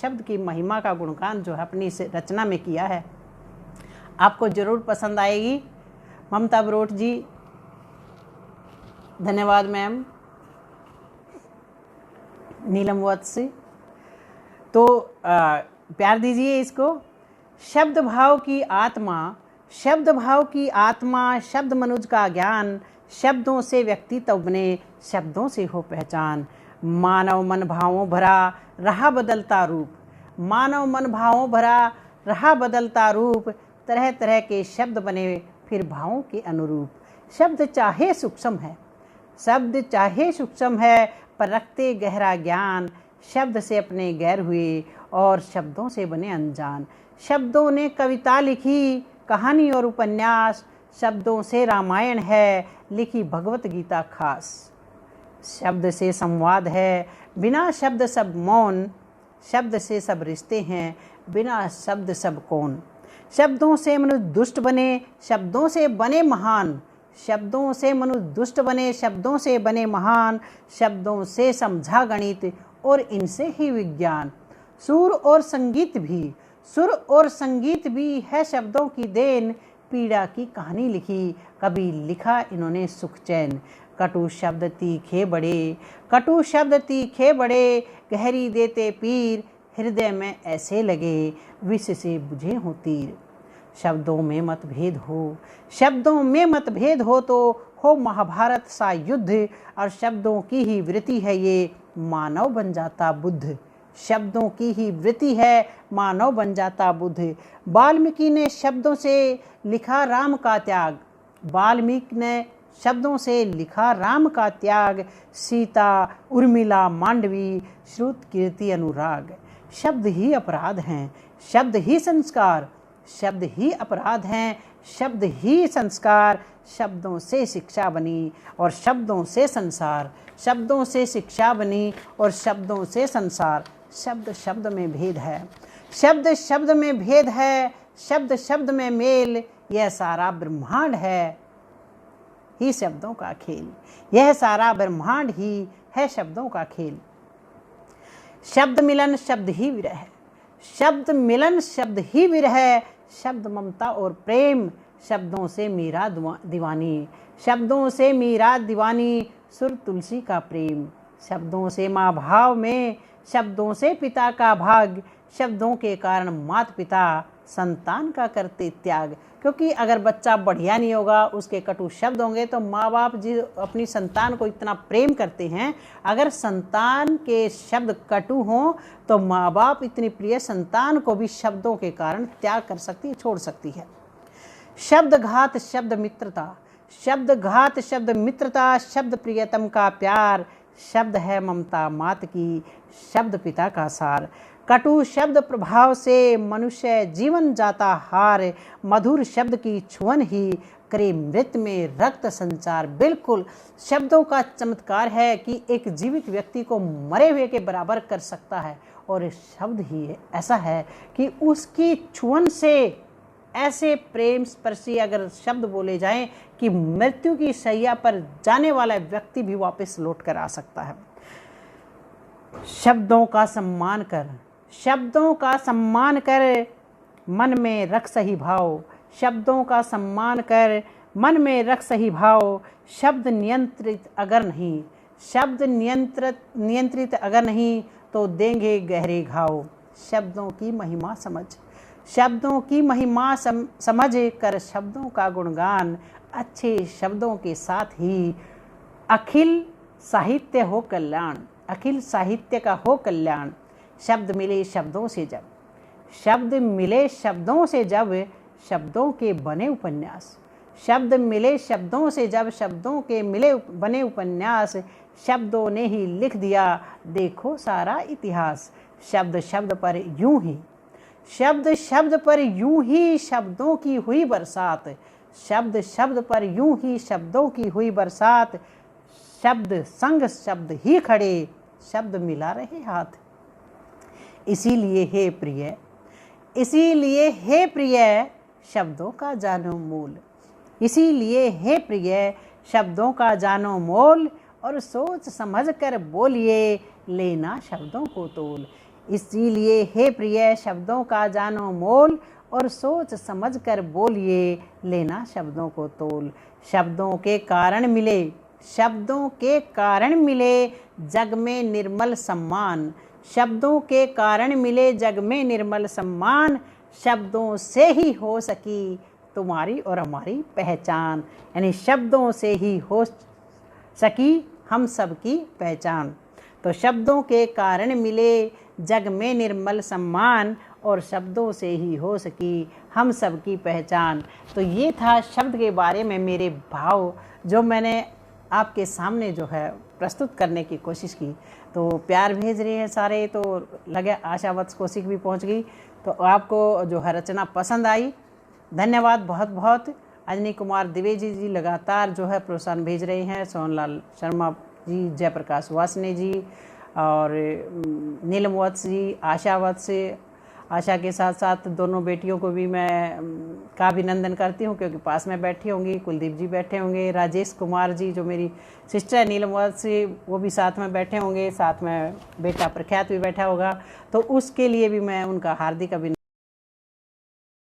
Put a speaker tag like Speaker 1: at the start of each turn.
Speaker 1: शब्द की महिमा का गुणगान जो है अपनी रचना में किया है, आपको ज़रूर पसंद आएगी। ममता बरोट जी, धन्यवाद मैम। नीलम वत्स, तो प्यार दीजिए इसको। शब्द भाव की आत्मा, शब्द भाव की आत्मा, शब्द मनुज का ज्ञान, शब्दों से व्यक्तित्व बने, शब्दों से हो पहचान। मानव मन भावों भरा रहा बदलता रूप, मानव मन भावों भरा रहा बदलता रूप, तरह तरह के शब्द बने फिर भावों के अनुरूप। शब्द चाहे सूक्ष्म है, शब्द चाहे सूक्ष्म है, पर रखते गहरा ज्ञान, शब्द से अपने गैर हुए और शब्दों से बने अनजान। शब्दों ने कविता लिखी, कहानी और उपन्यास, शब्दों से रामायण है, लिखी भगवत गीता खास। शब्द से संवाद है, बिना शब्द सब मौन, शब्द से सब रिश्ते हैं, बिना शब्द सब कौन। शब्दों से मनुष्य दुष्ट बने, शब्दों से बने महान, शब्दों से मनुष्य दुष्ट बने, शब्दों से बने महान। शब्दों से समझा गणित और इनसे ही विज्ञान। सुर और संगीत भी, सुर और संगीत भी है शब्दों की देन, पीड़ा की कहानी लिखी, कभी लिखा इन्होंने सुख चैन। कटु शब्द तीखे बड़े, कटु शब्द तीखे बड़े, गहरी देते पीर, हृदय में ऐसे लगे विष से बुझे हों तीर। शब्दों में मतभेद हो, शब्दों में मतभेद हो तो हो महाभारत सा युद्ध, और शब्दों की ही वृत्ति है ये मानव बन जाता बुद्ध। शब्दों की ही वृत्ति है मानव बन जाता बुद्ध। वाल्मीकि ने शब्दों से लिखा राम का त्याग, वाल्मीकि ने शब्दों से लिखा राम का त्याग। सीता, उर्मिला, मांडवी, श्रुत, कीर्ति, अनुराग। शब्द ही अपराध हैं, शब्द ही संस्कार, शब्द ही अपराध हैं, शब्द ही संस्कार। शब्दों से शिक्षा बनी और शब्दों से संसार, शब्दों से शिक्षा बनी और शब्दों से संसार। शब्द शब्द में भेद है, शब्द शब्द में भेद है, शब्द शब्द में मेल, यह सारा ब्रह्मांड है ही शब्दों का खेल, यह सारा ब्रह्मांड ही है शब्दों का खेल। शब्द मिलन शब्द ही विरह, शब्द मिलन शब्द ही विरह। शब्द ममता और प्रेम, शब्दों से मीरा दीवानी, शब्दों से मीरा दीवानी। सुर तुलसी का प्रेम, शब्दों से माँ भाव में, शब्दों से पिता का भाग। शब्दों के कारण माता पिता संतान का करते त्याग, क्योंकि अगर बच्चा बढ़िया नहीं होगा, उसके कटु शब्द होंगे, तो माँ बाप जी अपनी संतान को इतना प्रेम करते हैं, अगर संतान के शब्द कटु हों तो माँ बाप इतनी प्रिय संतान को भी शब्दों के कारण त्याग कर सकती है, छोड़ सकती है। शब्द घात शब्द मित्रता, शब्द घात शब्द मित्रता। शब्द प्रियतम का प्यार, शब्द है ममता मात की, शब्द पिता का सार। कटु शब्द प्रभाव से मनुष्य जीवन जाता हार, मधुर शब्द की छुअन ही करे मृत में रक्त संचार। बिल्कुल शब्दों का चमत्कार है कि एक जीवित व्यक्ति को मरे हुए के बराबर कर सकता है, और शब्द ही ऐसा है कि उसकी छुअन से ऐसे प्रेम स्पर्शी अगर शब्द बोले जाएं कि मृत्यु की शैया पर जाने वाला व्यक्ति भी वापस लौट कर आ सकता है। शब्दों का सम्मान कर, शब्दों का सम्मान कर, मन में रख सही भाव। शब्दों का सम्मान कर, मन में रख सही भाव। शब्द नियंत्रित अगर नहीं, शब्द नियंत्रित अगर नहीं, तो देंगे गहरे घाव। शब्दों की महिमा समझ, शब्दों की महिमा समझ कर शब्दों का गुणगान। अच्छे शब्दों के साथ ही अखिल साहित्य हो कल्याण, अखिल साहित्य का हो कल्याण। शब्द मिले शब्दों से जब, शब्द मिले शब्दों से जब, शब्दों के बने उपन्यास। शब्द मिले शब्दों से जब, शब्दों के मिले बने उपन्यास। शब्दों ने ही लिख दिया देखो सारा इतिहास। शब्द शब्द पर यूं ही, शब्द शब्द पर यूं ही शब्दों की हुई बरसात। शब्द शब्द पर यूं ही शब्दों की हुई बरसात। शब्द संग शब्द ही खड़े, शब्द मिला रहे हाथ। इसीलिए हे प्रिय, इसीलिए हे प्रिय, शब्दों का जानो मोल। इसीलिए हे प्रिय, शब्दों का जानो मोल, और सोच समझ कर बोलिए लेना शब्दों को तोल। इसीलिए हे प्रिय शब्दों का जानो मोल और सोच समझ कर बोलिए, लेना शब्दों को तोल। शब्दों के कारण मिले, शब्दों के कारण मिले जग में निर्मल सम्मान। शब्दों के कारण मिले जग में निर्मल सम्मान। शब्दों से ही हो सकी तुम्हारी और हमारी पहचान। यानी शब्दों से ही हो सकी हम सब की पहचान। तो शब्दों के कारण मिले जग में निर्मल सम्मान और शब्दों से ही हो सकी हम सब की पहचान। तो ये था शब्द के बारे में मेरे भाव जो मैंने आपके सामने जो है प्रस्तुत करने की कोशिश की। तो प्यार भेज रहे हैं सारे, तो लगे आशा वत्स कौशिक भी पहुंच गई। तो आपको जो है रचना पसंद आई, धन्यवाद बहुत बहुत। अजनी कुमार द्विवेदी जी लगातार जो है प्रोत्साहन भेज रहे हैं। सोनलाल शर्मा जी, जयप्रकाश वासने जी और नीलम वत्स जी, आशा वत्स। आशा के साथ साथ दोनों बेटियों को भी मैं का अभिनंदन करती हूँ क्योंकि पास में बैठी होंगी। कुलदीप जी बैठे होंगे, राजेश कुमार जी जो मेरी सिस्टर है नीलम वत्स, वो भी साथ में बैठे होंगे, साथ में बेटा प्रख्यात भी बैठा होगा। तो उसके लिए भी मैं उनका हार्दिक अभिनंदन